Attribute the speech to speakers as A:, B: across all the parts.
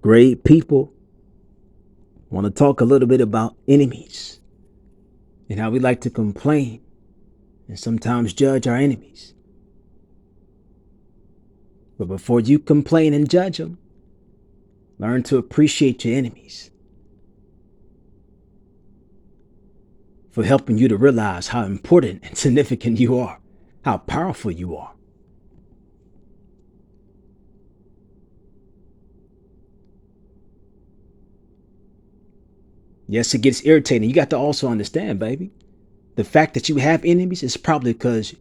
A: Great people. Want to talk a little bit about enemies and how we like to complain and sometimes judge our enemies. But before you complain and judge them, learn to appreciate your enemies for helping you to realize how important and significant you are, how powerful you are. Yes, it gets irritating. You got to also understand, baby, the fact that you have enemies is probably because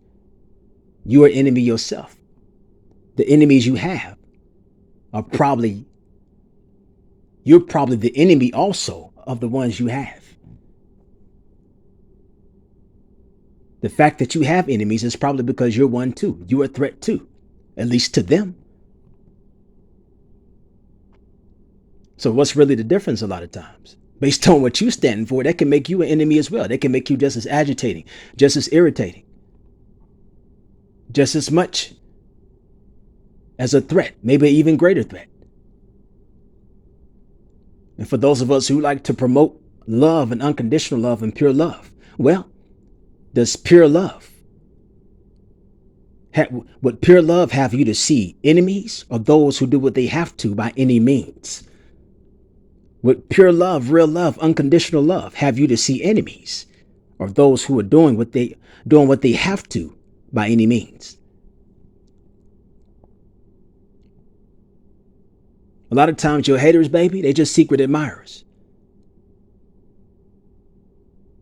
A: you are an enemy yourself. The enemies you have are probably, you're probably the enemy also of the ones you have. The fact that you have enemies is probably because you're one too. You're a threat too, at least to them. So what's really the difference a lot of times? Based on what you stand for, that can make you an enemy as well. That can make you just as agitating, just as irritating, just as much as a threat, maybe an even greater threat. And for those of us who like to promote love and unconditional love and pure love, well, does pure love, would pure love have you to see enemies or those who do what they have to by any means? Would pure love, real love, unconditional love have you to see enemies or those who are doing what they have to by any means? A lot of times your haters, baby, they just secret admirers.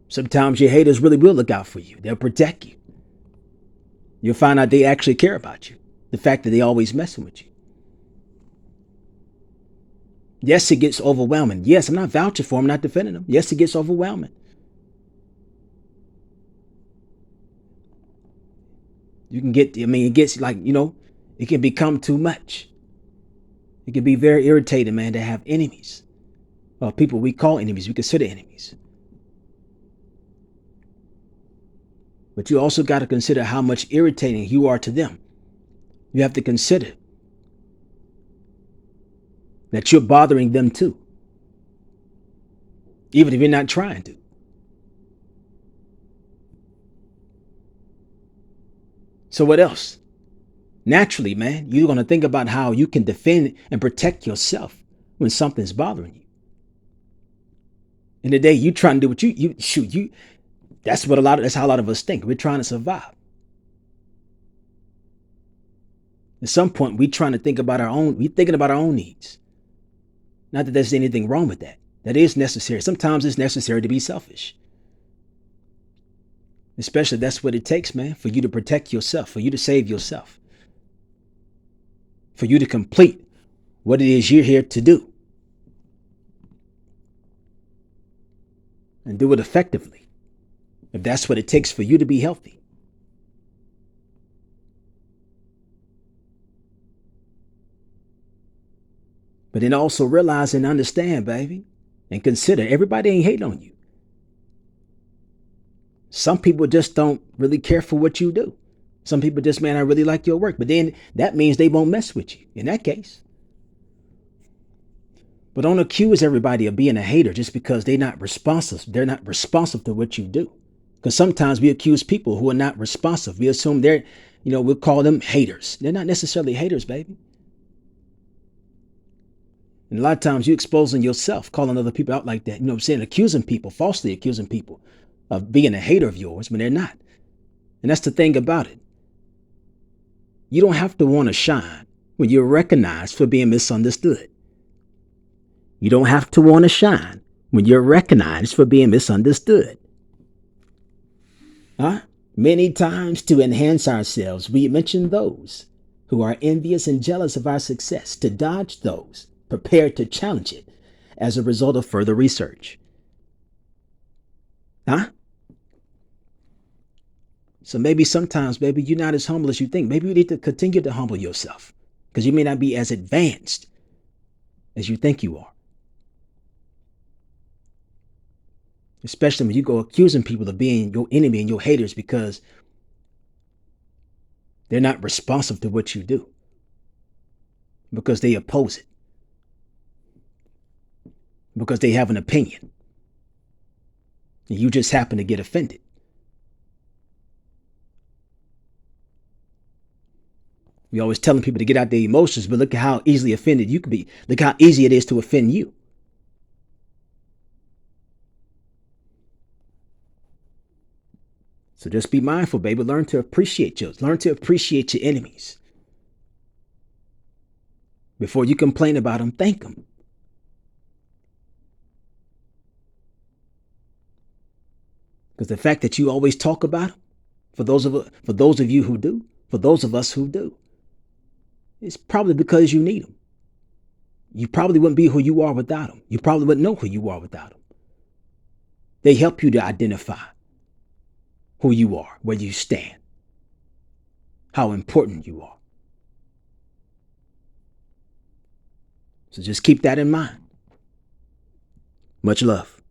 A: Sometimes your haters really will look out for you. They'll protect you. You'll find out they actually care about you. The fact that they always messing with you. Yes, it gets overwhelming. Yes, I'm not vouching for them, I'm not defending them. Yes, it gets overwhelming. You can get, it gets like, it can become too much. It can be very irritating, man, to have enemies. Or people we call enemies, we consider enemies. But you also got to consider how much irritating you are to them. You have to consider that you're bothering them too, even if you're not trying to. So what else? Naturally, man, you're going to think about how you can defend and protect yourself when something's bothering you. In the day, you trying to do what you shoot, that's how a lot of us think. We're trying to survive. At some point, we're thinking about our own needs. Not that there's anything wrong with that. That is necessary. Sometimes it's necessary to be selfish. Especially that's what it takes, man, for you to protect yourself, for you to save yourself, for you to complete what it is you're here to do. And do it effectively, if that's what it takes for you to be healthy. But then also realize and understand, baby, and consider everybody ain't hating on you. Some people just don't really care for what you do. Some people just, man, I really like your work. But then that means they won't mess with you in that case. But don't accuse everybody of being a hater just because they're not responsive. They're not responsive to what you do. Because sometimes we accuse people who are not responsive. We assume we'll call them haters. They're not necessarily haters, baby. And a lot of times you're exposing yourself, calling other people out like that. You know what I'm saying? Accusing people, falsely accusing people of being a hater of yours when they're not. And that's the thing about it. You don't have to want to shine when you're recognized for being misunderstood. You don't have to want to shine when you're recognized for being misunderstood. Huh? Many times to enhance ourselves, we mention those who are envious and jealous of our success, to dodge those prepared to challenge it as a result of further research. Huh? So maybe sometimes, maybe you're not as humble as you think. Maybe you need to continue to humble yourself because you may not be as advanced as you think you are. Especially when you go accusing people of being your enemy and your haters because they're not responsive to what you do, because they oppose it. because they have an opinion. And you just happen to get offended. We're always telling people to get out their emotions, but look at how easily offended you can be. Look how easy it is to offend you. So just be mindful, baby. Learn to appreciate your enemies. Before you complain about them, thank them. Because the fact that you always talk about them, for those of you who do, for those of us who do, it's probably because you need them. You probably wouldn't be who you are without them. You probably wouldn't know who you are without them. They help you to identify who you are, where you stand, how important you are. So just keep that in mind. Much love.